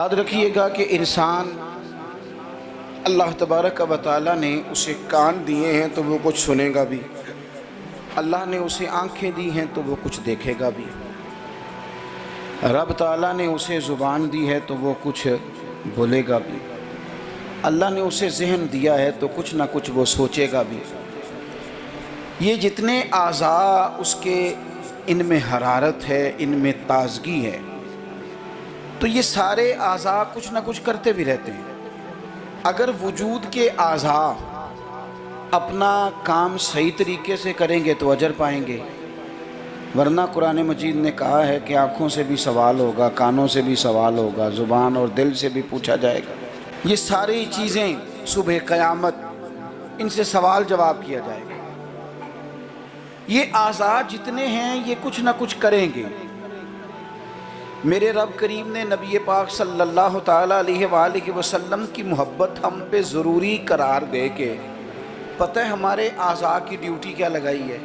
یاد رکھیے گا کہ انسان اللہ تبارک و تعالیٰ نے اسے کان دیے ہیں تو وہ کچھ سنے گا بھی، اللہ نے اسے آنکھیں دی ہیں تو وہ کچھ دیکھے گا بھی، رب تعالیٰ نے اسے زبان دی ہے تو وہ کچھ بولے گا بھی، اللہ نے اسے ذہن دیا ہے تو کچھ نہ کچھ وہ سوچے گا بھی۔ یہ جتنے اعضاء اس کے ان میں حرارت ہے، ان میں تازگی ہے، تو یہ سارے اعضاء کچھ نہ کچھ کرتے بھی رہتے ہیں۔ اگر وجود کے اعضاء اپنا کام صحیح طریقے سے کریں گے تو اجر پائیں گے، ورنہ قرآن مجید نے کہا ہے کہ آنکھوں سے بھی سوال ہوگا، کانوں سے بھی سوال ہوگا، زبان اور دل سے بھی پوچھا جائے گا۔ یہ ساری چیزیں صبح قیامت ان سے سوال جواب کیا جائے گا۔ یہ اعضاء جتنے ہیں یہ کچھ نہ کچھ کریں گے۔ میرے رب کریم نے نبی پاک صلی اللہ تعالیٰ علیہ وآلہ وسلم کی محبت ہم پہ ضروری قرار دے کے پتہ ہے ہمارے اعضاء کی ڈیوٹی کیا لگائی ہے؟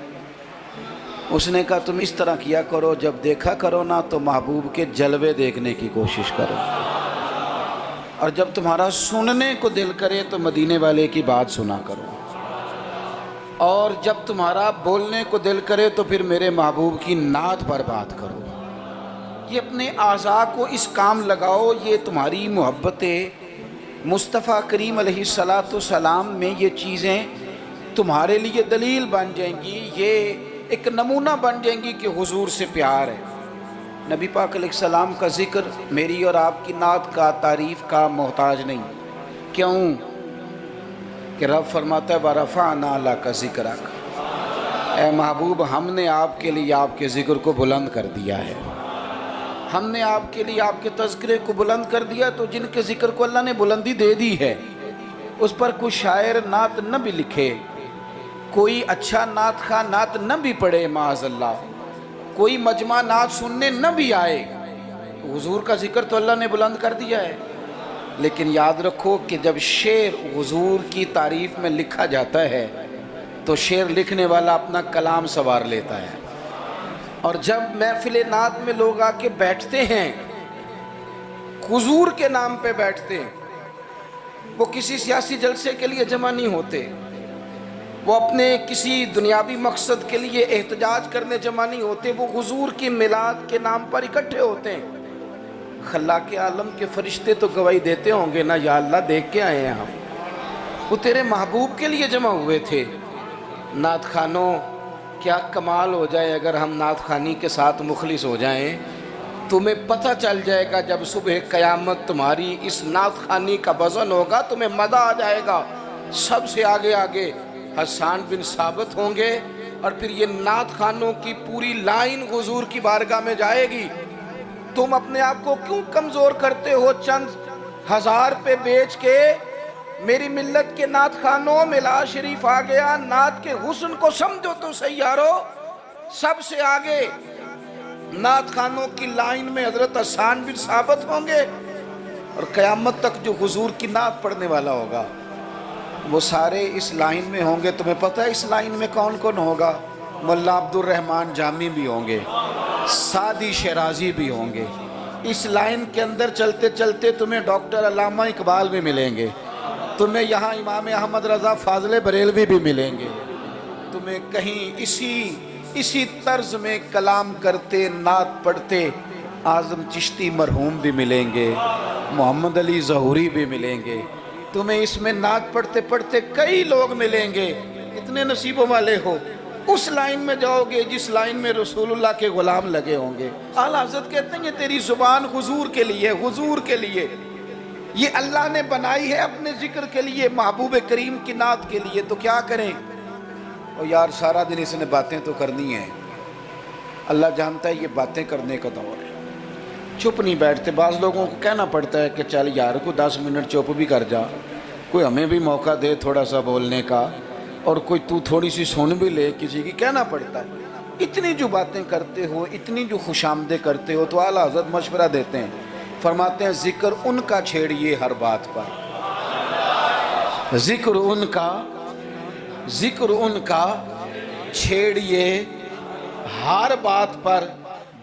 اس نے کہا تم اس طرح کیا کرو، جب دیکھا کرو نا تو محبوب کے جلوے دیکھنے کی کوشش کرو، اور جب تمہارا سننے کو دل کرے تو مدینے والے کی بات سنا کرو، اور جب تمہارا بولنے کو دل کرے تو پھر میرے محبوب کی نعت پر بات کرو۔ یہ اپنے اعضاء کو اس کام لگاؤ، یہ تمہاری محبت مصطفیٰ کریم علیہ السلام میں یہ چیزیں تمہارے لیے دلیل بن جائیں گی، یہ ایک نمونہ بن جائیں گی کہ حضور سے پیار ہے۔ نبی پاک علیہ السلام کا ذکر میری اور آپ کی نعت کا، تعریف کا محتاج نہیں۔ کیوں؟ کہ رب فرماتا ہے وَرَفَعْنَا لَكَ ذِكْرَكَ، اے محبوب ہم نے آپ کے لیے آپ کے ذکر کو بلند کر دیا ہے، ہم نے آپ کے لیے آپ کے تذکرے کو بلند کر دیا۔ تو جن کے ذکر کو اللہ نے بلندی دے دی ہے اس پر کوئی شاعر نعت نہ بھی لکھے، کوئی اچھا نعت خواہ نعت نہ بھی پڑھے، معاذ اللہ، کوئی مجمع نعت سننے نہ بھی آئے، حضور کا ذکر تو اللہ نے بلند کر دیا ہے۔ لیکن یاد رکھو کہ جب شعر حضور کی تعریف میں لکھا جاتا ہے تو شعر لکھنے والا اپنا کلام سنوار لیتا ہے، اور جب محفل نعت میں لوگ آ کے بیٹھتے ہیں حضور کے نام پہ بیٹھتے ہیں، وہ کسی سیاسی جلسے کے لیے جمع نہیں ہوتے، وہ اپنے کسی دنیاوی مقصد کے لیے احتجاج کرنے جمع نہیں ہوتے، وہ حضور کی میلاد کے نام پر اکٹھے ہوتے ہیں۔ خلاق عالم کے فرشتے تو گواہی دیتے ہوں گے نا، یا اللہ دیکھ کے آئے ہیں ہم، وہ تیرے محبوب کے لیے جمع ہوئے تھے۔ نعت خوانوں کیا کمال ہو جائے اگر ہم نعت خوانی کے ساتھ مخلص ہو جائیں، تمہیں پتہ چل جائے گا جب صبح قیامت تمہاری اس نعت خوانی کا وزن ہوگا، تمہیں مزہ آ جائے گا۔ سب سے آگے آگے حسان بن ثابت ہوں گے، اور پھر یہ نعت خوانوں کی پوری لائن حضور کی بارگاہ میں جائے گی۔ تم اپنے آپ کو کیوں کمزور کرتے ہو؟ چند ہزار پہ بیچ کے میری ملت کے نعت خوانوں ملا شریف آ گیا، نعت کے حسن کو سمجھو تو صحیح یارو۔ سب سے آگے نعت خوانوں کی لائن میں حضرت حسان بن ثابت ہوں گے، اور قیامت تک جو حضور کی نعت پڑھنے والا ہوگا وہ سارے اس لائن میں ہوں گے۔ تمہیں پتہ ہے اس لائن میں کون کون ہوگا؟ ملا عبد الرحمن جامی بھی ہوں گے، سعدی شیرازی بھی ہوں گے۔ اس لائن کے اندر چلتے چلتے تمہیں ڈاکٹر علامہ اقبال بھی ملیں گے، تمہیں یہاں امام احمد رضا فاضل بریلوی بھی ملیں گے، تمہیں کہیں اسی طرز میں کلام کرتے نعت پڑھتے اعظم چشتی مرحوم بھی ملیں گے، محمد علی ظہوری بھی ملیں گے، تمہیں اس میں نعت پڑھتے پڑھتے کئی لوگ ملیں گے۔ کتنے نصیبوں والے ہو، اس لائن میں جاؤ گے جس لائن میں رسول اللہ کے غلام لگے ہوں گے۔ اعلیٰ حضرت کہتے ہیں کہ تیری زبان حضور کے لیے، حضور کے لیے، یہ اللہ نے بنائی ہے اپنے ذکر کے لیے، محبوب کریم کی نعت کے لیے، تو کیا کریں؟ اور یار سارا دن اس نے باتیں تو کرنی ہیں، اللہ جانتا ہے یہ باتیں کرنے کا دور ہے، چپ نہیں بیٹھتے۔ بعض لوگوں کو کہنا پڑتا ہے کہ چل یار کو 10 منٹ چپ بھی کر جا، کوئی ہمیں بھی موقع دے تھوڑا سا بولنے کا، اور کوئی تو تھوڑی سی سن بھی لے کسی کی، کہنا پڑتا ہے۔ اتنی جو باتیں کرتے ہو، اتنی جو خوش آمدیں کرتے ہو، تو اعلیٰ حضرت مشورہ دیتے ہیں، فرماتے ہیں ذکر ان کا چھیڑیے ہر بات پر، ذکر ان کا چھیڑیے ہر بات پر،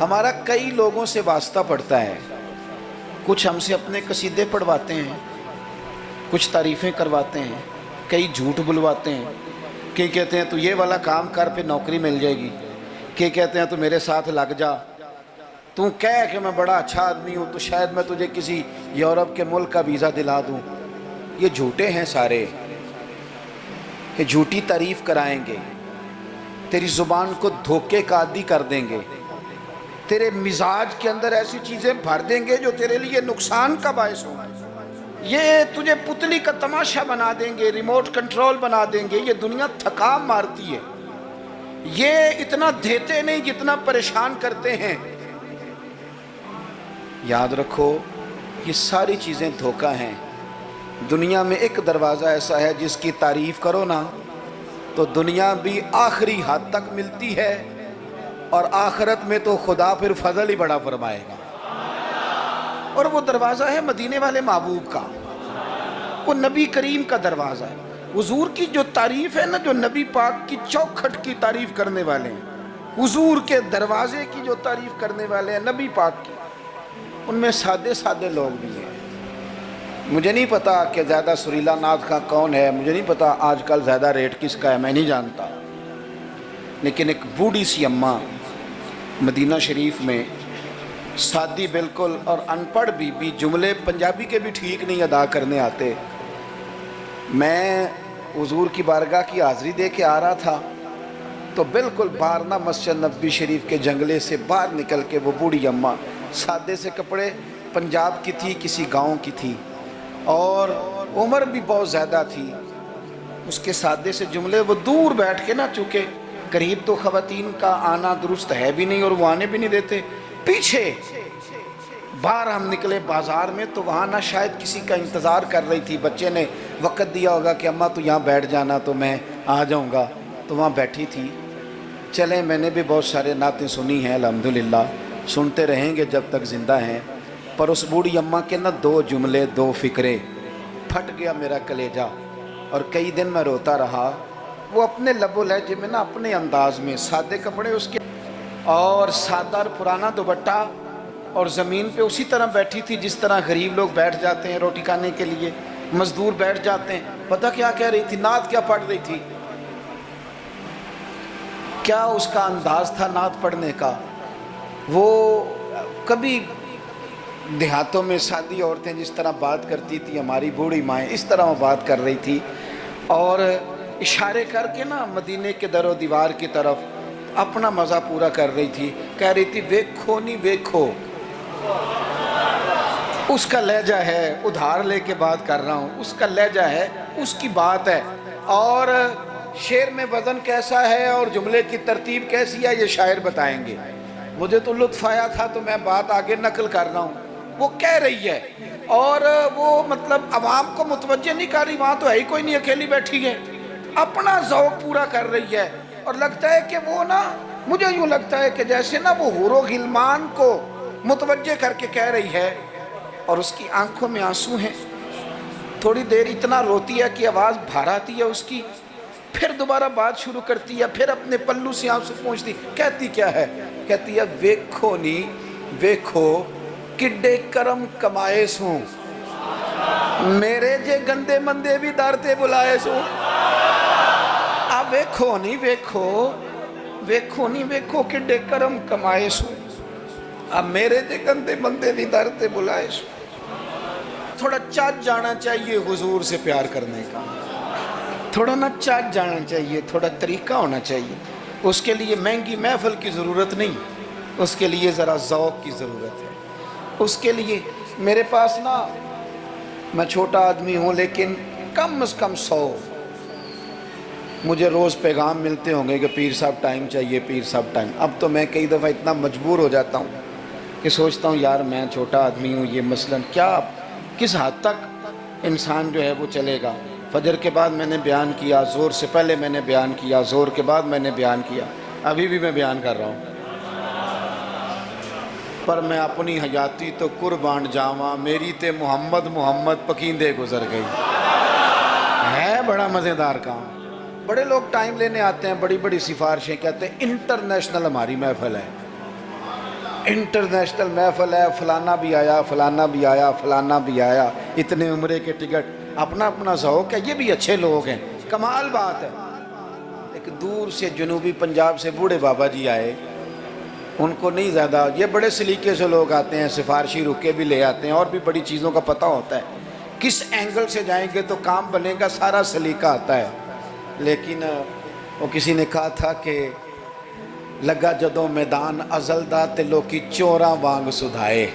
ہمارا کئی لوگوں سے واسطہ پڑتا ہے. کچھ ہم سے اپنے قصیدے پڑھواتے ہیں، کچھ تعریفیں کرواتے ہیں، کئی جھوٹ بلواتے ہیں. کئی کہتے ہیں تو یہ والا کام کر پہ نوکری مل جائے گی، کئی کہتے ہیں تو میرے ساتھ لگ جا، تو کہہ کہ میں بڑا اچھا آدمی ہوں تو شاید میں تجھے کسی یورپ کے ملک کا ویزا دلا دوں. یہ جھوٹے ہیں سارے، کہ جھوٹی تعریف کرائیں گے، تیری زبان کو دھوکے کا عادی کر دیں گے، تیرے مزاج کے اندر ایسی چیزیں بھر دیں گے جو تیرے لیے نقصان کا باعث ہوں. یہ تجھے پتلی کا تماشا بنا دیں گے، ریموٹ کنٹرول بنا دیں گے. یہ دنیا تھکا مارتی ہے، یہ اتنا دیتے نہیں جتنا پریشان کرتے ہیں. یاد رکھو یہ ساری چیزیں دھوکہ ہیں. دنیا میں ایک دروازہ ایسا ہے جس کی تعریف کرو نا تو دنیا بھی آخری حد تک ملتی ہے، اور آخرت میں تو خدا پھر فضل ہی بڑا فرمائے گا. اور وہ دروازہ ہے مدینے والے محبوب کا، وہ نبی کریم کا دروازہ ہے. حضور کی جو تعریف ہے نا، جو نبی پاک کی چوکھٹ کی تعریف کرنے والے ہیں، حضور کے دروازے کی جو تعریف کرنے والے ہیں نبی پاک کی، ان میں سادے سادے لوگ بھی ہیں. مجھے نہیں پتا کہ زیادہ سریلا نعت خواں کون ہے، مجھے نہیں پتا آج کل زیادہ ریٹ کس کا ہے، میں نہیں جانتا. لیکن ایک بوڑھی سی اماں مدینہ شریف میں، سادی بالکل اور ان پڑھ بھی جملے پنجابی کے بھی ٹھیک نہیں ادا کرنے آتے. میں حضور کی بارگاہ کی حاضری دے کے آ رہا تھا تو بالکل باہر نا مسجد نبوی شریف کے جنگلے سے باہر نکل کے وہ بوڑھی اماں، سادے سے کپڑے، پنجاب کی تھی، کسی گاؤں کی تھی، اور عمر بھی بہت زیادہ تھی. اس کے سادے سے جملے، وہ دور بیٹھ کے نا، چونکہ قریب تو خواتین کا آنا درست ہے بھی نہیں اور وہ آنے بھی نہیں دیتے، پیچھے باہر ہم نکلے بازار میں تو وہاں نہ شاید کسی کا انتظار کر رہی تھی. بچے نے وقت دیا ہوگا کہ اماں تو یہاں بیٹھ جانا تو میں آ جاؤں گا، تو وہاں بیٹھی تھی. چلیں، میں نے بھی بہت سارے نعتیں سنی ہیں الحمدللہ، سنتے رہیں گے جب تک زندہ ہیں. پر اس بوڑھی اماں کے نا دو جملے، دو فکرے، پھٹ گیا میرا کلیجہ اور کئی دن میں روتا رہا. وہ اپنے لب و لہجے میں نا، اپنے انداز میں، سادے کپڑے اس کے اور سادہ اور پرانا دوپٹہ، اور زمین پہ اسی طرح بیٹھی تھی جس طرح غریب لوگ بیٹھ جاتے ہیں روٹی کھانے کے لیے، مزدور بیٹھ جاتے ہیں. پتہ کیا کہہ رہی تھی؟ نعت کیا پڑھ رہی تھی؟ کیا اس کا انداز تھا نعت پڑھنے کا؟ وہ کبھی دیہاتوں میں سادی عورتیں جس طرح بات کرتی تھی، ہماری بوڑھی مائیں اس طرح وہ بات کر رہی تھی، اور اشارے کر کے نا مدینے کے در و دیوار کی طرف اپنا مزہ پورا کر رہی تھی. کہہ رہی تھی ویکھو نہیں ویکھو. اس کا لہجہ ہے، ادھار لے کے بات کر رہا ہوں، اس کا لہجہ ہے، اس کی بات ہے. اور شعر میں وزن کیسا ہے اور جملے کی ترتیب کیسی ہے یہ شاعر بتائیں گے. مجھے تو لطف آیا تھا تو میں بات آگے نقل کر رہا ہوں. وہ کہہ رہی ہے اور وہ مطلب عوام کو متوجہ نہیں کر رہی، وہاں تو ہے ہی کوئی نہیں، اکیلی بیٹھی ہے، اپنا ذوق پورا کر رہی ہے. اور لگتا ہے کہ وہ نا، مجھے یوں لگتا ہے کہ جیسے نا وہ حور و غلمان کو متوجہ کر کے کہہ رہی ہے، اور اس کی آنکھوں میں آنسو ہیں. تھوڑی دیر اتنا روتی ہے کہ آواز بھار آتی ہے اس کی، پھر دوبارہ بات شروع کرتی ہے، پھر اپنے پلو سے آنسو پہنچتی. کہتی کیا ہے؟ کہتی ہے ویکھو نی ویکھو کڈے کرم کمائے سوں، میرے جے گندے مندے بھی دارتے بلائے سوں. اب ویکھو نہیں ویکھو، ویکھو نہیں ویکھو کڈے کرم کمائے سوں، اب میرے جے گندے مندے بھی دارتے بلائے سوں. تھوڑا چاچ جانا چاہیے حضور سے پیار کرنے کا، تھوڑا نا چاچ جانا چاہیے، تھوڑا طریقہ ہونا چاہیے. اس کے لیے مہنگی محفل کی ضرورت نہیں، اس کے لیے ذرا ذوق کی ضرورت ہے. اس کے لیے میرے پاس نا، میں چھوٹا آدمی ہوں لیکن کم از کم 100 مجھے روز پیغام ملتے ہوں گے کہ پیر صاحب ٹائم چاہیے، پیر صاحب ٹائم. اب تو میں کئی دفعہ اتنا مجبور ہو جاتا ہوں کہ سوچتا ہوں یار میں چھوٹا آدمی ہوں، یہ مثلاً کیا کس حد تک انسان جو ہے وہ چلے گا. فجر کے بعد میں نے بیان کیا، زور سے پہلے میں نے بیان کیا، زور کے بعد میں نے بیان کیا، ابھی بھی میں بیان کر رہا ہوں. پر میں اپنی حیاتی تو قربان جاواں، میری تے محمد محمد پکیندے گزر گئی. ہے بڑا مزیدار کام، بڑے لوگ ٹائم لینے آتے ہیں، بڑی بڑی سفارشیں، کہتے ہیں انٹرنیشنل ہماری محفل ہے، انٹرنیشنل محفل ہے، فلانا بھی آیا، فلانا بھی آیا، فلانا بھی آیا، اتنے عمرے کے ٹکٹ، اپنا اپنا ذوق ہے، یہ بھی اچھے لوگ ہیں، کمال بات ہے۔ ایک دور سے جنوبی پنجاب سے بوڑھے بابا جی آئے، ان کو نہیں زیادہ، یہ بڑے سلیقے سے لوگ آتے ہیں، سفارشی رکے بھی لے آتے ہیں، اور بھی بڑی چیزوں کا پتہ ہوتا ہے، کس اینگل سے جائیں گے تو کام بنے گا، سارا سلیقہ آتا ہے۔ لیکن وہ کسی نے کہا تھا کہ لگا جدوں میدان ازل دا تے لوکی چوراں وانگ سدھائے،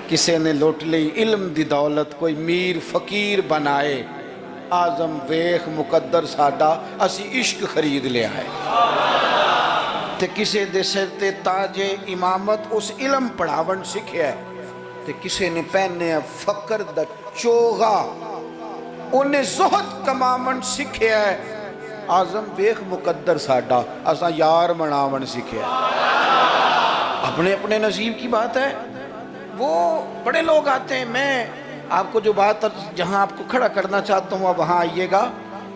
کسے نے لوٹ لی علم دی دولت کوئی میر فقیر بنائے، آزم ویخ مقدر ساڈا اسی عشق خرید لے آئے، تے کسے دے سر تے تاج امامت اس علم پڑھاون سکھیا ہے، تے کسے نے پہنے فقر دا چوغا انہیں زہد کمامن سکھیا ہے، آزم ویخ مقدر ساڈا اساں یار مناون سکھیا ہے۔ اپنے اپنے نصیب کی بات ہے۔ وہ بڑے لوگ آتے ہیں، میں آپ کو جو بات جہاں آپ کو کھڑا کرنا چاہتا ہوں وہاں آئیے گا۔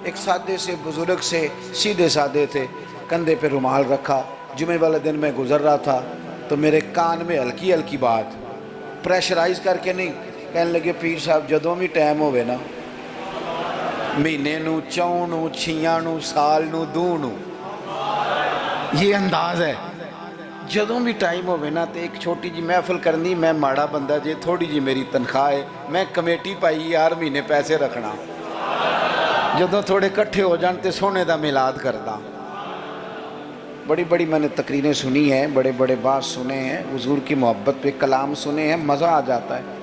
ایک سادے سے بزرگ سے، سیدھے سادے تھے، کندھے پہ رومال رکھا، جمعے والے دن میں گزر رہا تھا تو میرے کان میں ہلکی ہلکی بات، پریشرائز کر کے نہیں، کہنے لگے پیر صاحب جدوں بھی ٹائم ہوئے نا، مہینے نو، چون نو، چھیاں نو، سال نو، دو نو، یہ انداز ہے، جدوں بھی ٹائم ہوئے نا تے ایک چھوٹی جی محفل کرنی، میں ماڑا بندہ جے، تھوڑی جی میری تنخواہ ہے، میں کمیٹی پائی یار مہینے پیسے رکھنا، جدوں تھوڑے کٹھے ہو جان تے سونے دا میلاد کردہ۔ بڑی بڑی میں نے تقریریں سنی ہیں، بڑے بڑے بات سنے ہیں، حضور کی محبت پہ کلام سنے ہیں، مزہ آ جاتا ہے،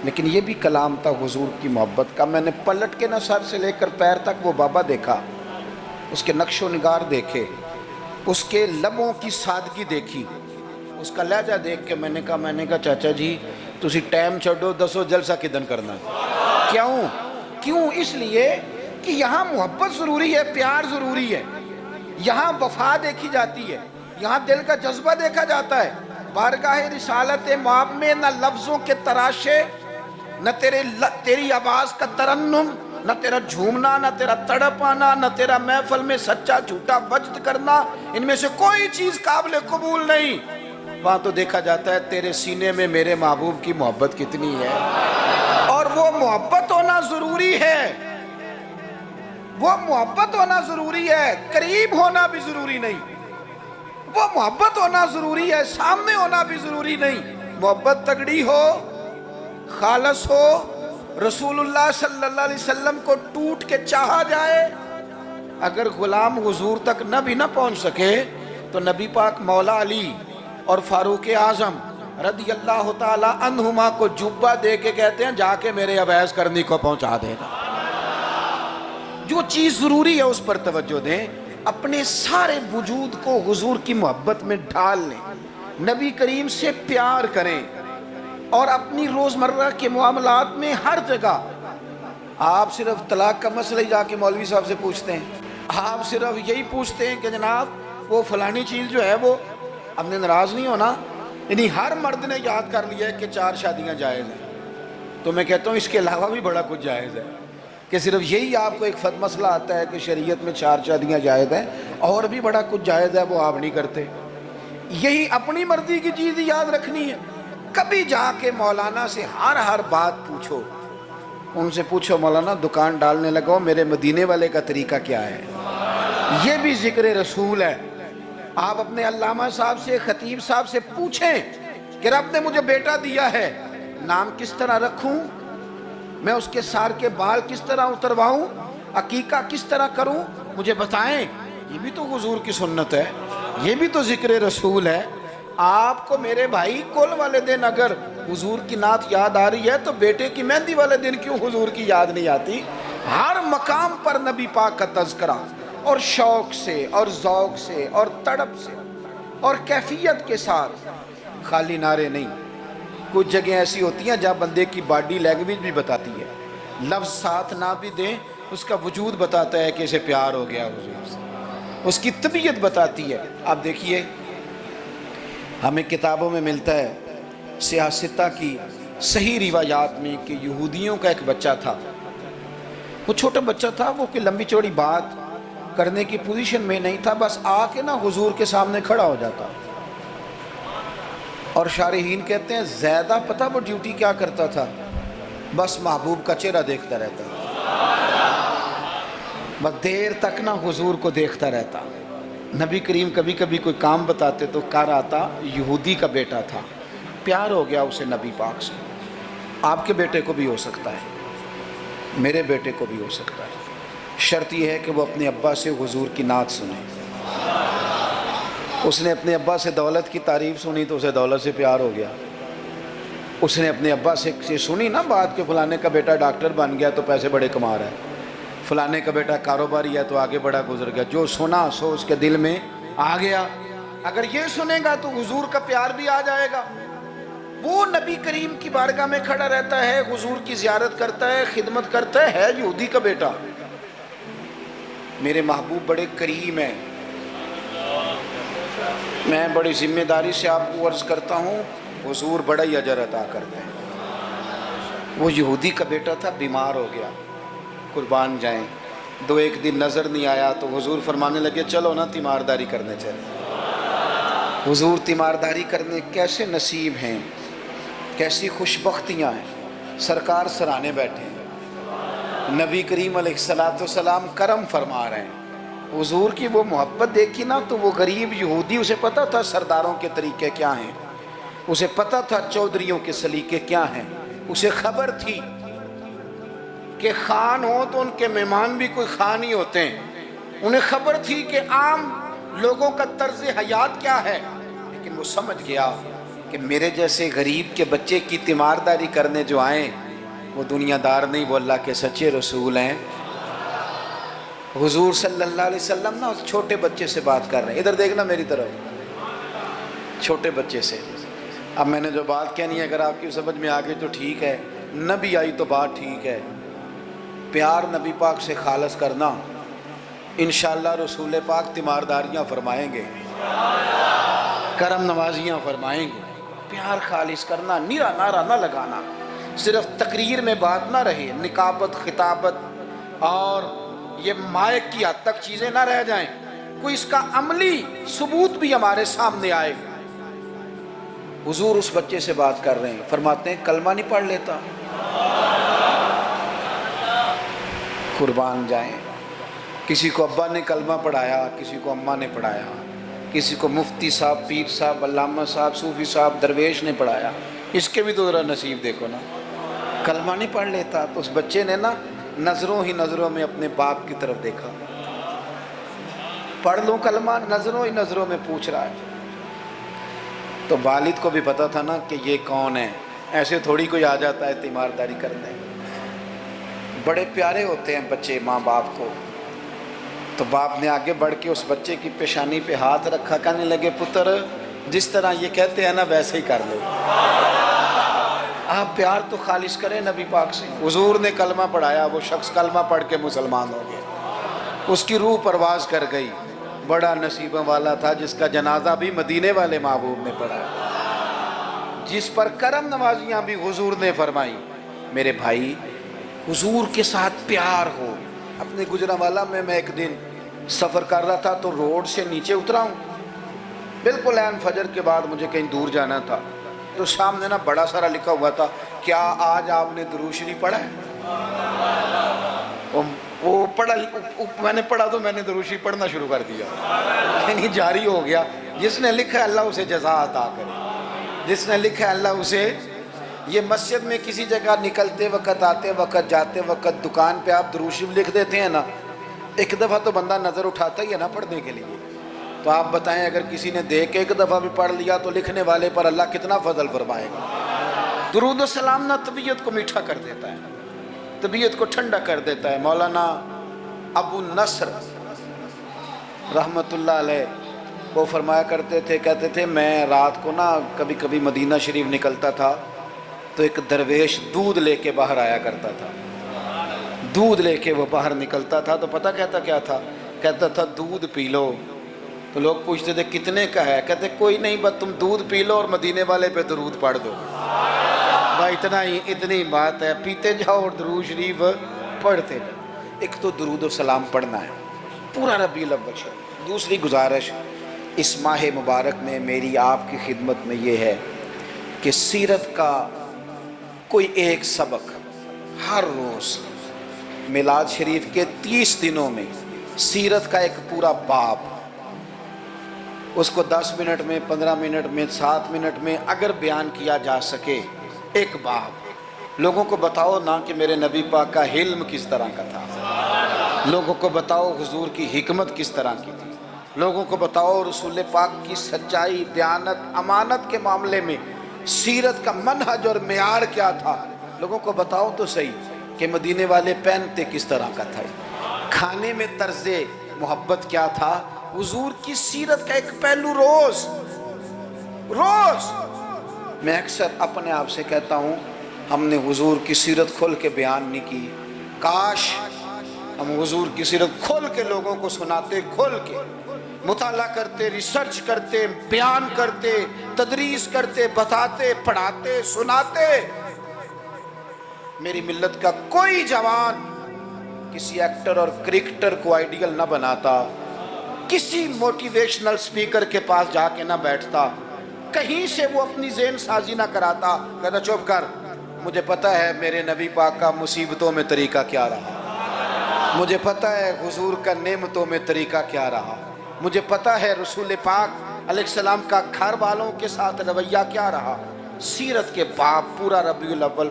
لیکن یہ بھی کلام تھا حضور کی محبت کا۔ میں نے پلٹ کے نہ سر سے لے کر پیر تک وہ بابا دیکھا، اس کے نقش و نگار دیکھے، اس کے لبوں کی سادگی دیکھی، اس کا لہجہ دیکھ کے میں نے کہا چاچا جی تسی ٹائم چھڑو، دسو جلسہ کدن کرنا ہے؟ کیوں؟ اس لیے کہ یہاں محبت ضروری ہے، پیار ضروری ہے، یہاں وفا دیکھی جاتی ہے، یہاں دل کا جذبہ دیکھا جاتا ہے۔ بارگاہ رسالت مآب میں نہ لفظوں کے تراشے، نہ تیری آواز کا ترنم، نہ تیرا جھومنا، نہ تیرا تڑپ آنا، نہ تیرا محفل میں سچا جھوٹا وجد کرنا، ان میں سے کوئی چیز قابل قبول نہیں۔ وہاں تو دیکھا جاتا ہے تیرے سینے میں میرے محبوب کی محبت کتنی ہے، اور وہ محبت ہونا ضروری ہے، وہ محبت ہونا ضروری ہے، قریب ہونا بھی ضروری نہیں، وہ محبت ہونا ضروری ہے، سامنے ہونا بھی ضروری نہیں۔ محبت تگڑی ہو، خالص ہو، رسول اللہ صلی اللہ علیہ وسلم کو ٹوٹ کے چاہا جائے، اگر غلام حضور تک نہ پہنچ سکے تو نبی پاک مولا علی اور فاروق اعظم رضی اللہ تعالی عنہما کو جبہ دے کے کہتے ہیں جا کے میرے اویس کرنی کو پہنچا دینا۔ جو چیز ضروری ہے اس پر توجہ دیں، اپنے سارے وجود کو حضور کی محبت میں ڈھال لیں، نبی کریم سے پیار کریں، اور اپنی روزمرہ کے معاملات میں ہر جگہ آپ صرف طلاق کا مسئلہ ہی جا کے مولوی صاحب سے پوچھتے ہیں، آپ صرف یہی پوچھتے ہیں کہ جناب وہ فلانی چیز جو ہے وہ ہم نے ناراض نہیں ہونا، یعنی ہر مرد نے یاد کر لیا ہے کہ 4 شادیاں جائز ہیں، تو میں کہتا ہوں اس کے علاوہ بھی بڑا کچھ جائز ہے، کہ صرف یہی آپ کو ایک مسئلہ آتا ہے کہ شریعت میں 4 شادیاں جائز ہیں، اور بھی بڑا کچھ جائز ہے وہ آپ نہیں کرتے، یہی اپنی مرضی کی چیز یاد رکھنی ہے۔ کبھی جا کے مولانا سے ہر بات پوچھو، ان سے پوچھو مولانا دکان ڈالنے لگو میرے مدینے والے کا طریقہ کیا ہے، یہ بھی ذکر رسول ہے۔ آپ اپنے علامہ صاحب سے، خطیب صاحب سے پوچھیں کہ رب نے مجھے بیٹا دیا ہے، نام کس طرح رکھوں، میں اس کے سار کے بال کس طرح اترواؤں، عقیقہ کس طرح کروں، مجھے بتائیں۔ یہ بھی تو حضور کی سنت ہے، یہ بھی تو ذکر رسول ہے۔ آپ کو میرے بھائی کل والے دن اگر حضور کی نعت یاد آ رہی ہے تو بیٹے کی مہندی والے دن کیوں حضور کی یاد نہیں آتی؟ ہر مقام پر نبی پاک کا تذکرہ، اور شوق سے اور ذوق سے اور تڑپ سے اور کیفیت کے ساتھ، خالی نعرے نہیں۔ کچھ جگہیں ایسی ہوتی ہیں جہاں بندے کی باڈی لینگویج بھی بتاتی ہے، لفظ ساتھ نہ بھی دیں اس کا وجود بتاتا ہے کہ اسے پیار ہو گیا حضور سے، اس کی طبیعت بتاتی ہے۔ آپ دیکھیے ہمیں کتابوں میں ملتا ہے سیاستہ کی صحیح روایات میں کہ یہودیوں کا ایک بچہ تھا، وہ چھوٹا بچہ تھا، وہ کوئی لمبی چوڑی بات کرنے کی پوزیشن میں نہیں تھا، بس آ کے نا حضور کے سامنے کھڑا ہو جاتا. اور شارحین کہتے ہیں زیادہ پتہ وہ ڈیوٹی کیا کرتا تھا، بس محبوب کا چہرہ دیکھتا رہتا تھا، بس دیر تک نا حضور کو دیکھتا رہتا. نبی کریم کبھی کبھی کوئی کام بتاتے تو کر آتا، یہودی کا بیٹا تھا، پیار ہو گیا اسے نبی پاک سے. آپ کے بیٹے کو بھی ہو سکتا ہے، میرے بیٹے کو بھی ہو سکتا ہے. شرط یہ ہے کہ وہ اپنے ابا سے حضور کی نعت سنے. اس نے اپنے ابا سے دولت کی تعریف سنی تو اسے دولت سے پیار ہو گیا. اس نے اپنے ابا سے سنی نا بات کہ فلانے کا بیٹا ڈاکٹر بن گیا تو پیسے بڑے کما رہا ہے، فلانے کا بیٹا کاروباری ہے تو آگے بڑا گزر گیا. جو سنا سو اس کے دل میں آ گیا. اگر یہ سنے گا تو حضور کا پیار بھی آ جائے گا. وہ نبی کریم کی بارگاہ میں کھڑا رہتا ہے، حضور کی زیارت کرتا ہے، خدمت کرتا ہے یہودی کا بیٹا. میرے محبوب بڑے کریم ہیں. میں بڑی ذمہ داری سے آپ کو عرض کرتا ہوں، حضور بڑا ہی اجر عطا کرتے ہیں. وہ یہودی کا بیٹا تھا، بیمار ہو گیا، قربان جائیں. 2-1 دن نظر نہیں آیا تو حضور فرمانے لگے چلو نا تیمارداری کرنے چلے. حضور تیمارداری کرنے کیسے نصیب ہیں، کیسی خوش بختیاں ہیں. سرکار سرانے بیٹھے ہیں، نبی کریم علیہ السلام کرم فرما رہے ہیں. حضور کی وہ محبت دیکھی نا تو وہ غریب یہودی، اسے پتہ تھا سرداروں کے طریقے کیا ہیں، اسے پتہ تھا چودھریوں کے سلیقے کیا ہیں. اسے خبر تھی کہ خان ہو تو ان کے مہمان بھی کوئی خان ہی ہوتے ہیں. انہیں خبر تھی کہ عام لوگوں کا طرز حیات کیا ہے. لیکن وہ سمجھ گیا کہ میرے جیسے غریب کے بچے کی تیمارداری کرنے جو آئیں وہ دنیا دار نہیں، وہ اللہ کے سچے رسول ہیں. حضور صلی اللہ علیہ وسلم نا اس چھوٹے بچے سے بات کر رہے ہیں. ادھر دیکھنا میری طرف، چھوٹے بچے سے. اب میں نے جو بات کہنی ہے اگر آپ کی سمجھ میں آ گئی تو ٹھیک ہے، نہ بھی آئی تو بات ٹھیک ہے. پیار نبی پاک سے خالص کرنا، انشاءاللہ رسول پاک تیمارداریاں فرمائیں گے، کرم نوازیاں فرمائیں گے. پیار خالص کرنا، نیرا نعرہ نہ لگانا، صرف تقریر میں بات نہ رہے، نکابت خطابت اور یہ مائک کی حد تک چیزیں نہ رہ جائیں، کوئی اس کا عملی ثبوت بھی ہمارے سامنے آئے. حضور اس بچے سے بات کر رہے ہیں، فرماتے ہیں کلمہ نہیں پڑھ لیتا. قربان جائیں. کسی کو ابا نے کلمہ پڑھایا، کسی کو اماں نے پڑھایا، کسی کو مفتی صاحب، پیر صاحب، علامہ صاحب، صوفی صاحب، درویش نے پڑھایا. اس کے بھی تو ذرا نصیب دیکھو نا، کلمہ نہیں پڑھ لیتا. تو اس بچے نے نا نظروں ہی نظروں میں اپنے باپ کی طرف دیکھا. پڑھ لوں کلمہ، نظروں ہی نظروں میں پوچھ رہا ہے. تو والد کو بھی پتا تھا نا کہ یہ کون ہے، ایسے تھوڑی کوئی آ جاتا ہے تیمارداری کرنے. بڑے پیارے ہوتے ہیں بچے ماں باپ کو. تو باپ نے آگے بڑھ کے اس بچے کی پیشانی پہ ہاتھ رکھا، کہنے لگے پتر جس طرح یہ کہتے ہیں نا ویسے ہی کر لو. آپ پیار تو خالص کریں نبی پاک سے. حضور نے کلمہ پڑھایا، وہ شخص کلمہ پڑھ کے مسلمان ہو گیا، اس کی روح پرواز کر گئی. بڑا نصیبہ والا تھا جس کا جنازہ بھی مدینے والے محبوب نے پڑھا، جس پر کرم نوازیاں بھی حضور نے فرمائی. میرے بھائی حضور کے ساتھ پیار ہو. اپنے گجرانوالہ میں ایک دن سفر کر رہا تھا تو روڈ سے نیچے اترا ہوں، بالکل عین فجر کے بعد مجھے کہیں دور جانا تھا. تو سامنے نا بڑا سارا لکھا ہوا تھا، کیا آج آپ نے درود شریف پڑھا ہے؟ وہ پڑھا، میں نے پڑھا تو میں نے درود شریف پڑھنا شروع کر دیا، یعنی جاری ہو گیا. جس نے لکھا ہے اللہ اسے جزا عطا کرے، جس نے لکھا ہے اللہ اسے. یہ مسجد میں کسی جگہ نکلتے وقت، آتے وقت، جاتے وقت، دکان پہ آپ درود شریف لکھ دیتے ہیں نا، ایک دفعہ تو بندہ نظر اٹھاتا ہی ہے نا پڑھنے کے لیے. تو آپ بتائیں اگر کسی نے دیکھ کے ایک دفعہ بھی پڑھ لیا تو لکھنے والے پر اللہ کتنا فضل فرمائے گا. درود و سلام نا طبیعت کو میٹھا کر دیتا ہے، طبیعت کو ٹھنڈا کر دیتا ہے. مولانا ابو نصر رحمت اللہ علیہ وہ فرمایا کرتے تھے، کہتے تھے میں رات کو نا کبھی کبھی مدینہ شریف نکلتا تھا تو ایک درویش دودھ لے کے باہر آیا کرتا تھا. دودھ لے کے وہ باہر نکلتا تھا تو پتہ کہتا کیا تھا؟ کہتا تھا دودھ پی لو. تو لوگ پوچھتے تھے کتنے کا ہے؟ کہتے کوئی نہیں، بس تم دودھ پی لو اور مدینے والے پہ درود پڑھ دو. بھائی اتنی بات ہے، پیتے جاؤ اور درود شریف پڑھتے جاؤ. ایک تو درود و سلام پڑھنا ہے، پورا ربیع الاول شریف۔ دوسری گزارش اس ماہ مبارک میں میری آپ کی خدمت میں یہ ہے کہ سیرت کا کوئی ایک سبق ہر روز میلاد شریف کے 30 دنوں میں سیرت کا ایک پورا باب، اس کو 10 منٹ میں، 15 منٹ میں، 7 منٹ میں اگر بیان کیا جا سکے، ایک باب لوگوں کو بتاؤ نا کہ میرے نبی پاک کا حلم کس طرح کا تھا، لوگوں کو بتاؤ حضور کی حکمت کس طرح کی تھی، لوگوں کو بتاؤ رسول پاک کی سچائی، دیانت، امانت کے معاملے میں سیرت کا منہج اور معیار کیا تھا، لوگوں کو بتاؤ تو صحیح کہ مدینے والے پہنتے کس طرح کا تھا، کھانے میں طرز محبت کیا تھا، حضور کی سیرت کا ایک پہلو روز میں اکثر اپنے آپ سے کہتا ہوں ہم نے حضور کی سیرت کھول کے بیان نہیں کی، کاش ہم حضور کی سیرت کھول کے لوگوں کو سناتے، کھول کے مطالعہ کرتے، ریسرچ کرتے، بیان کرتے، تدریس کرتے، بتاتے، پڑھاتے، سناتے۔ میری ملت کا کوئی جوان کسی ایکٹر اور کرکٹر کو آئیڈیل نہ بناتا، کسی موٹیویشنل سپیکر کے پاس جا کے نہ بیٹھتا، کہیں سے وہ اپنی ذہن سازی نہ کراتا، کہتا چپ کر، مجھے پتہ ہے میرے نبی پاک کا مصیبتوں میں طریقہ کیا رہا، مجھے پتہ ہے حضور کا نعمتوں میں طریقہ کیا رہا، مجھے پتہ ہے رسول پاک علیہ السلام کا گھر والوں کے ساتھ رویہ کیا رہا۔ سیرت کے باب پورا ربیع الاول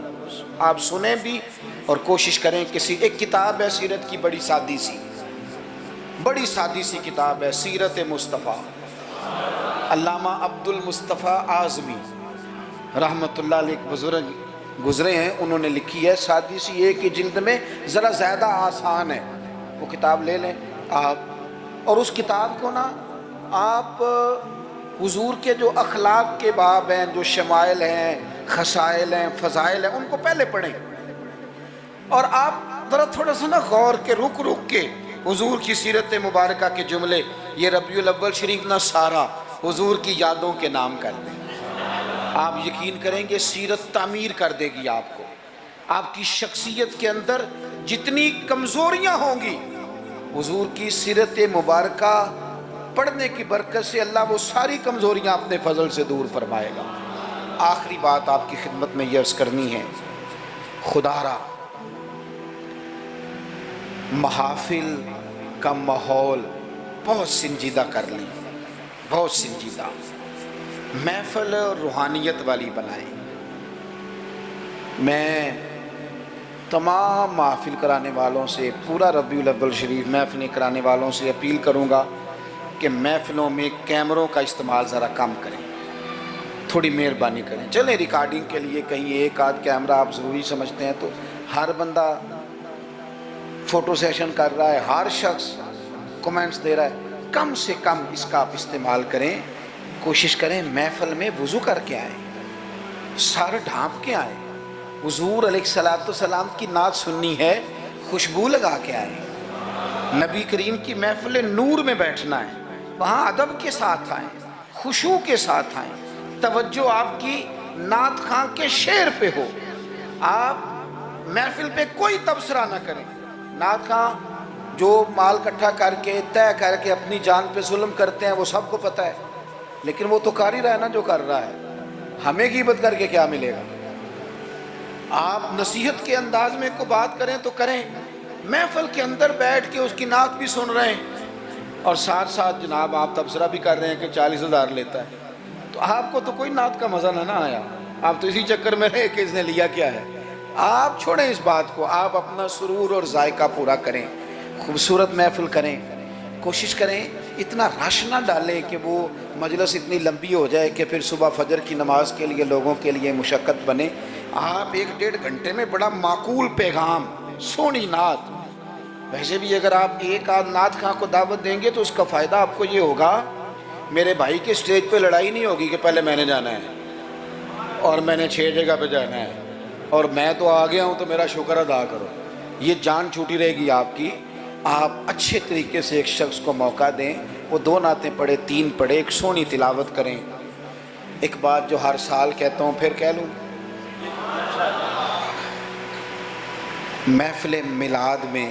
آپ سنیں بھی اور کوشش کریں۔ کسی ایک کتاب ہے سیرت کی، بڑی سادی سی کتاب ہے، سیرت مصطفیٰ، علامہ عبد المصطفیٰ اعظمی رحمۃ اللہ علیہ ایک بزرگ گزرے ہیں، انہوں نے لکھی ہے، سادی سی ایک ہی جلد میں، ذرا زیادہ آسان ہے، وہ کتاب لے لیں آپ، اور اس کتاب کو نا آپ حضور کے جو اخلاق کے باب ہیں، جو شمائل ہیں، خصائل ہیں، فضائل ہیں، ان کو پہلے پڑھیں، اور آپ ذرا تھوڑا سا نا غور کے رک کے حضور کی سیرت مبارکہ کے جملے، یہ ربیع الاول شریف نہ سارا حضور کی یادوں کے نام کر دیں، آپ یقین کریں گے سیرت تعمیر کر دے گی آپ کو، آپ کی شخصیت کے اندر جتنی کمزوریاں ہوں گی، حضور کی سیرت مبارکہ پڑھنے کی برکت سے اللہ وہ ساری کمزوریاں اپنے فضل سے دور فرمائے گا۔ آخری بات آپ کی خدمت میں یہ عرض کرنی ہے، خدا را محافل کا ماحول بہت سنجیدہ کر لیں، بہت سنجیدہ، محفل روحانیت والی بنائیں۔ میں تمام محافل کرانے والوں سے، پورا ربیع الاول شریف محفلیں کرانے والوں سے اپیل کروں گا کہ محفلوں میں کیمروں کا استعمال ذرا کم کریں، تھوڑی مہربانی کریں۔ چلیں ریکارڈنگ کے لیے کہیں ایک آدھ کیمرہ آپ ضروری سمجھتے ہیں تو ہر بندہ فوٹو سیشن کر رہا ہے، ہر شخص کومنٹس دے رہا ہے، کم سے کم اس کا آپ استعمال کریں۔ کوشش کریں محفل میں وضو کر کے آئیں، سر ڈھانپ کے آئیں، حضور علیہ السلام کی نعت سننی ہے، خوشبو لگا کے آئیں، نبی کریم کی محفل نور میں بیٹھنا ہے، وہاں ادب کے ساتھ آئیں، خشوع کے ساتھ آئیں، توجہ آپ کی نعت خواں کے شعر پہ ہو، آپ محفل پہ کوئی تبصرہ نہ کریں۔ نعت خواں جو مال اکٹھا کر کے طے کر کے اپنی جان پہ ظلم کرتے ہیں وہ سب کو پتہ ہے، لیکن وہ تو کر ہی رہا ہے نا جو کر رہا ہے، ہمیں غیبت کر کے کیا ملے گا؟ آپ نصیحت کے انداز میں کو بات کریں تو کریں، محفل کے اندر بیٹھ کے اس کی نعت بھی سن رہے ہیں اور ساتھ ساتھ جناب آپ تبصرہ بھی کر رہے ہیں کہ 40,000 لیتا ہے، تو آپ کو تو کوئی نعت کا مزہ نہ آیا، آپ تو اسی چکر میں رہے کہ اس نے لیا کیا ہے۔ آپ چھوڑیں اس بات کو، آپ اپنا سرور اور ذائقہ پورا کریں، خوبصورت محفل کریں، کوشش کریں اتنا رش نہ ڈالیں کہ وہ مجلس اتنی لمبی ہو جائے کہ پھر صبح فجر کی نماز کے لیے لوگوں کے لیے مشقت بنے۔ آپ 1-1.5 گھنٹے میں بڑا معقول پیغام، سونی نعت، ویسے بھی اگر آپ ایک آدھ نعت خواں کو دعوت دیں گے تو اس کا فائدہ آپ کو یہ ہوگا، میرے بھائی کے سٹیج پہ لڑائی نہیں ہوگی کہ پہلے میں نے جانا ہے اور میں نے 6 جگہ پہ جانا ہے اور میں تو آ گیا ہوں تو میرا شکر ادا کرو، یہ جان چھوٹی رہے گی آپ کی۔ آپ اچھے طریقے سے ایک شخص کو موقع دیں، وہ 2 نعتیں پڑھے، 3 پڑھے، ایک سونی تلاوت کریں۔ ایک بات جو ہر سال کہتا ہوں پھر کہہ لوں، محفل میلاد میں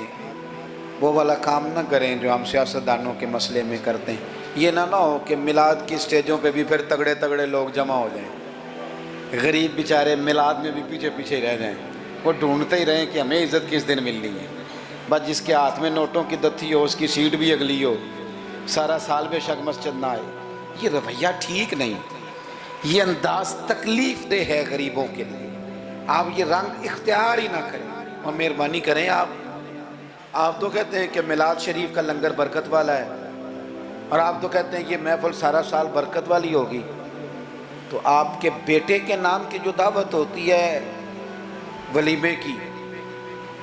وہ والا کام نہ کریں جو ہم سیاستدانوں کے مسئلے میں کرتے ہیں۔ یہ نہ ہو کہ میلاد کی سٹیجوں پہ بھی پھر تگڑے تگڑے لوگ جمع ہو جائیں، غریب بیچارے میلاد میں بھی پیچھے پیچھے رہ جائیں، وہ ڈھونڈتے ہی رہیں کہ ہمیں عزت کس دن ملنی ہے۔ بس جس کے ہاتھ میں نوٹوں کی دتھی ہو، اس کی سیٹ بھی اگلی ہو، سارا سال بے شک مسجد نہ آئے۔ یہ رویہ ٹھیک نہیں، یہ انداز تکلیف دہ ہے غریبوں کے لیے۔ آپ یہ رنگ اختیار ہی نہ کریں، اور مہربانی کریں۔ آپ تو کہتے ہیں کہ میلاد شریف کا لنگر برکت والا ہے، اور آپ تو کہتے ہیں یہ محفل سارا سال برکت والی ہوگی، تو آپ کے بیٹے کے نام کی جو دعوت ہوتی ہے ولیمے کی،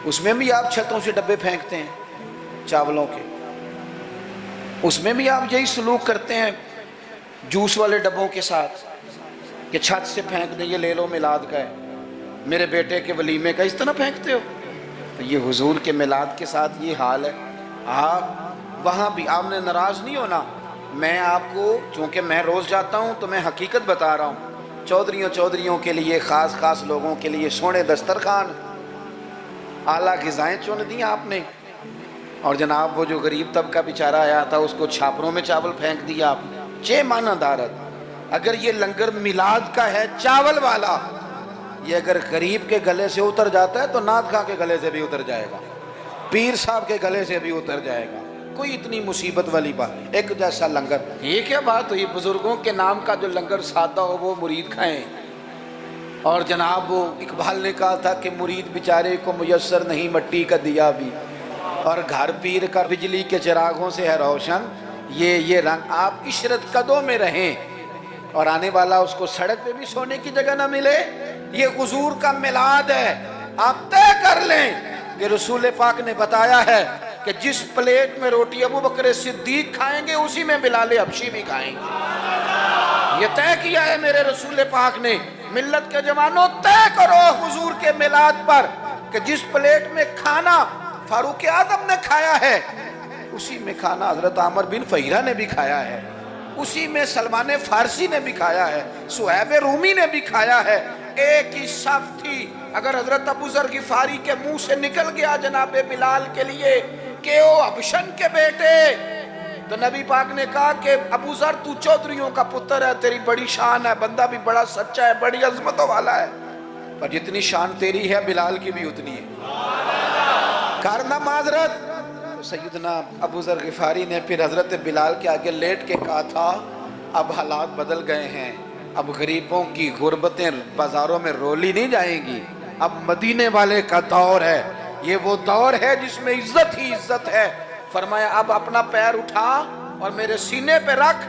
اس میں بھی آپ چھتوں سے ڈبے پھینکتے ہیں چاولوں کے، اس میں بھی آپ یہی سلوک کرتے ہیں جوس والے ڈبوں کے ساتھ کہ چھت سے پھینک دیں، یہ لے لو میلاد کا ہے، میرے بیٹے کے ولیمے کا، اس طرح پھینکتے ہو۔ تو یہ حضور کے میلاد کے ساتھ یہ حال ہے۔ آپ وہاں بھی آپ نے ناراض نہیں ہونا، میں آپ کو چونکہ میں روز جاتا ہوں تو میں حقیقت بتا رہا ہوں۔ چودھریوں کے لیے، خاص لوگوں کے لیے سونے دسترخوان، اعلیٰ غذائیں چن دی آپ نے، اور جناب وہ جو غریب طبقہ بیچارہ آیا تھا اس کو چھاپروں میں چاول پھینک دیا آپ نے۔ چھ معنی دارت، اگر یہ لنگر میلاد کا ہے چاول والا، یہ اگر غریب کے گلے سے اتر جاتا ہے تو نعت خواہ کے گلے سے بھی اتر جائے گا، پیر صاحب کے گلے سے بھی اتر جائے گا۔ کوئی اتنی مصیبت والی بات، ایک جیسا لنگر، یہ کیا بات ہوئی؟ بزرگوں کے نام کا جو لنگر سادہ ہو وہ مرید کھائیں۔ اور جناب وہ اقبال نے کہا تھا کہ مرید بیچارے کو میسر نہیں مٹی کا دیا بھی، اور گھر پیر کا بجلی کے چراغوں سے ہے روشن۔ یہ رنگ آپ عشرت قدوں میں رہیں، اور آنے والا اس کو سڑک پہ بھی سونے کی جگہ نہ ملے۔ یہ حضور کا میلاد ہے، آپ طے کر لیں کہ رسول پاک نے بتایا ہے کہ جس پلیٹ میں روٹی ابو بکر صدیق کھائیں گے اسی میں بلال حبشی بھی کھائیں گے۔ یہ طے کیا ہے میرے رسول پاک نے۔ ملت کے جوانوں طے کرو حضور کے میلاد پر کہ جس پلیٹ میں کھانا فاروق اعظم نے کھایا ہے اسی میں کھانا حضرت عامر بن فہیرہ نے بھی کھایا ہے، اسی میں سلمان فارسی نے بھی کھایا ہے، صہیب رومی نے بھی کھایا ہے۔ ایک ہی صف تھی، اگر حضرت ابو ذر غفاری کے منہ سے نکل گیا جناب بلال کے لیے کہ او حبشن کے بیٹے، تو نبی پاک نے کہا کہ ابو ذر تو چودھریوں کا پتر ہے، تیری بڑی شان ہے، بندہ بھی بڑا سچا ہے، بڑی عظمتوں والا ہے، پر جتنی شان تیری ہے بلال کی بھی اتنی ہے، کرنا معذرت۔ سیدنا ابو ذر غفاری نے پھر حضرت بلال کے آگے لیٹ کے کہا تھا اب حالات بدل گئے ہیں، اب غریبوں کی غربتیں بازاروں میں رولی نہیں جائیں گی، اب مدینے والے کا دور ہے، یہ وہ دور ہے جس میں عزت ہی عزت ہے۔ فرمایا اب اپنا پیر اٹھا اور میرے سینے پہ رکھ،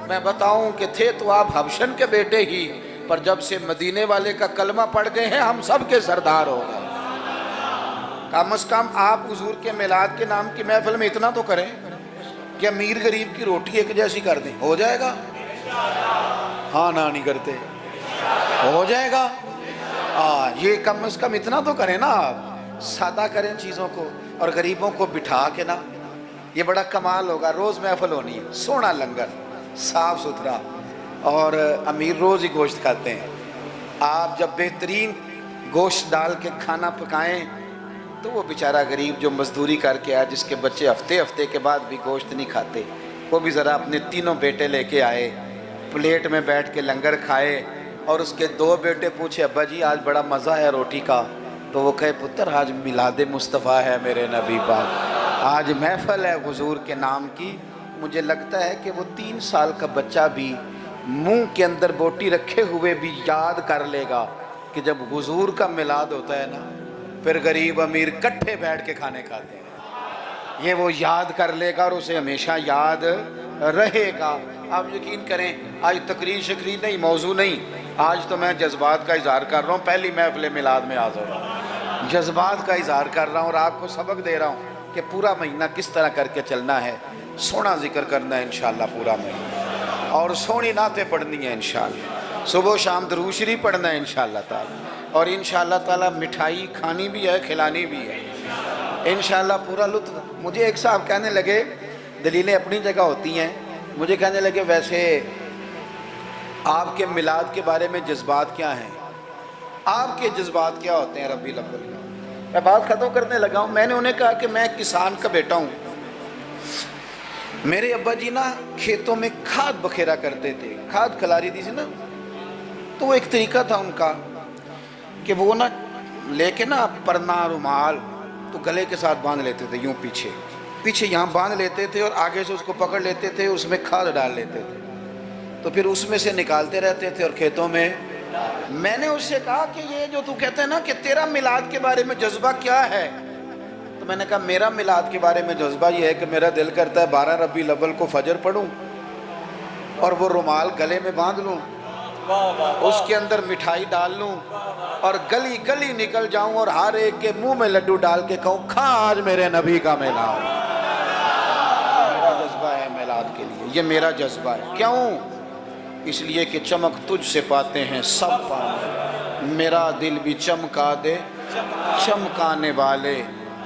میں بتاؤں کہ تھے تو آپ حبشن کے بیٹے ہی، پر جب سے مدینے والے کا کلمہ پڑھ گئے ہیں ہم سب کے سردار ہو گئے۔ کم از کم آپ حضور کے میلاد کے نام کی محفل میں اتنا تو کریں کہ امیر غریب کی روٹی ایک جیسی کر دیں، ہو جائے گا؟ ہاں نہ نہیں کرتے، ہو جائے گا؟ یہ کم از کم اتنا تو کریں نا، آپ سادہ کریں چیزوں کو، اور غریبوں کو بٹھا کے نا، یہ بڑا کمال ہوگا۔ روز محفل ہونی ہے، سونا لنگر، صاف ستھرا، اور امیر روز ہی گوشت کھاتے ہیں، آپ جب بہترین گوشت ڈال کے کھانا پکائیں تو وہ بیچارہ غریب جو مزدوری کر کے آیا، جس کے بچے ہفتے کے بعد بھی گوشت نہیں کھاتے، وہ بھی ذرا اپنے تینوں بیٹے لے کے آئے، پلیٹ میں بیٹھ کے لنگر کھائے، اور اس کے دو بیٹے پوچھے ابا جی آج بڑا مزہ ہے روٹی کا، تو وہ کہے پتر آج میلاد مصطفیٰ ہے میرے نبی پاک، آج محفل ہے حضور کے نام کی۔ مجھے لگتا ہے کہ وہ 3 سال کا بچہ بھی منہ کے اندر بوٹی رکھے ہوئے بھی یاد کر لے گا کہ جب حضور کا میلاد ہوتا ہے نا پھر غریب امیر کٹھے بیٹھ کے کھانے کھاتے ہیں، یہ وہ یاد کر لے گا اور اسے ہمیشہ یاد رہے گا۔ آپ یقین کریں آج تقریر شکریر نہیں، موضوع نہیں، آج تو میں جذبات کا اظہار کر رہا ہوں، پہلی محفل میلاد میں حاضر ہوں، جذبات کا اظہار کر رہا ہوں اور آپ کو سبق دے رہا ہوں کہ پورا مہینہ کس طرح کر کے چلنا ہے، سونا ذکر کرنا ہے انشاءاللہ پورا مہینہ، اور سونی نعتیں پڑھنی ہے انشاءاللہ، صبح و شام درود شریف پڑھنا ہے انشاءاللہ تعالی، اور انشاءاللہ تعالی مٹھائی کھانی بھی ہے کھلانی بھی ہے انشاءاللہ پورا لطف۔ مجھے ایک صاحب کہنے لگے، دلیلیں اپنی جگہ ہوتی ہیں، مجھے کہنے لگے ویسے آپ کے میلاد کے بارے میں جذبات کیا ہیں، آپ کے جذبات کیا ہوتے ہیں ربیع الاول کا؟ میں بات ختم کرنے لگا ہوں. میں نے انہیں کہا کہ میں کسان کا بیٹا ہوں. میرے ابا جی نا کھیتوں میں کھاد بکھیرا کرتے تھے, کھاد کھلاری دی تھی نا, تو وہ ایک طریقہ تھا ان کا کہ وہ نا لے کے نا پرنا رومال تو گلے کے ساتھ باندھ لیتے تھے, یوں پیچھے یہاں باندھ لیتے تھے اور آگے سے اس کو پکڑ لیتے تھے, اس میں کھاد ڈال لیتے تھے, تو پھر اس میں سے نکالتے رہتے تھے اور کھیتوں میں. میں نے اس سے کہا کہ یہ جو تو کہتے ہیں نا کہ تیرا میلاد کے بارے میں جذبہ کیا ہے, تو میں نے کہا میرا میلاد کے بارے میں جذبہ یہ ہے کہ میرا دل کرتا ہے 12 ربیع الاول کو فجر پڑھوں اور وہ رومال گلے میں باندھ لوں, اس کے اندر مٹھائی ڈال لوں اور گلی گلی نکل جاؤں اور ہر ایک کے منہ میں لڈو ڈال کے کہوں کھا آج میرے نبی کا میلاد. میرا جذبہ ہے میلاد کے لیے, یہ میرا جذبہ ہے. کیوں؟ اس لیے کہ چمک تجھ سے پاتے ہیں سب پانے, میرا دل بھی چمکا دے چمکانے والے,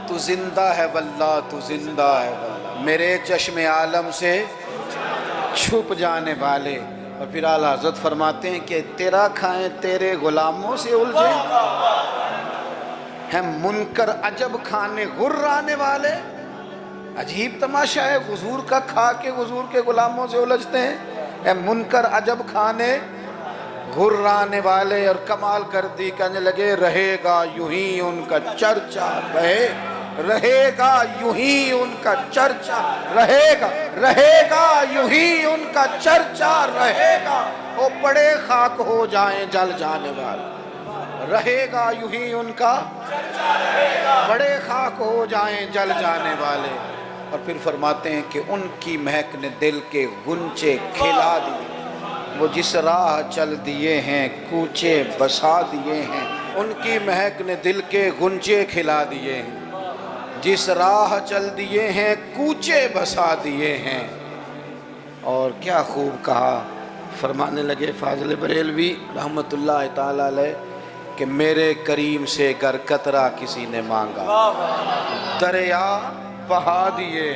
تو زندہ ہے واللہ تو زندہ ہے واللہ, میرے چشم عالم سے چھپ جانے والے. اور پھر اعلیٰ حضرت فرماتے ہیں کہ تیرا کھائیں تیرے غلاموں سے الجھے ہیں منکر عجب کھانے غرانے والے. عجیب تماشا ہے, حضور کا کھا کے حضور کے غلاموں سے الجھتے ہیں. اے منکر عجب کھانے غرانے والے. اور کمال کر دی, کہنے لگے رہے گا یوں ہی ان کا چرچا, رہے گا یوں ہی ان کا چرچا, رہے گا یوں ہی ان کا چرچا رہے گا, وہ بڑے خاک ہو جائیں جل جانے والے. رہے گا یوں ہی ان کا بڑے خاک ہو جائیں جل جانے والے. اور پھر فرماتے ہیں کہ ان کی مہک نے دل کے گنچے کھلا دیے, وہ جس راہ چل دیے ہیں کوچے بسا دیے ہیں. ان کی مہک نے دل کے گنچے کھلا دیے ہیں, جس راہ چل دیے ہیں کوچے بسا دیے ہیں. اور کیا خوب کہا, فرمانے لگے فاضل بریلوی رحمت اللہ تعالی علیہ کہ میرے کریم سے گر قطرہ کسی نے مانگا دریا بہا دیے.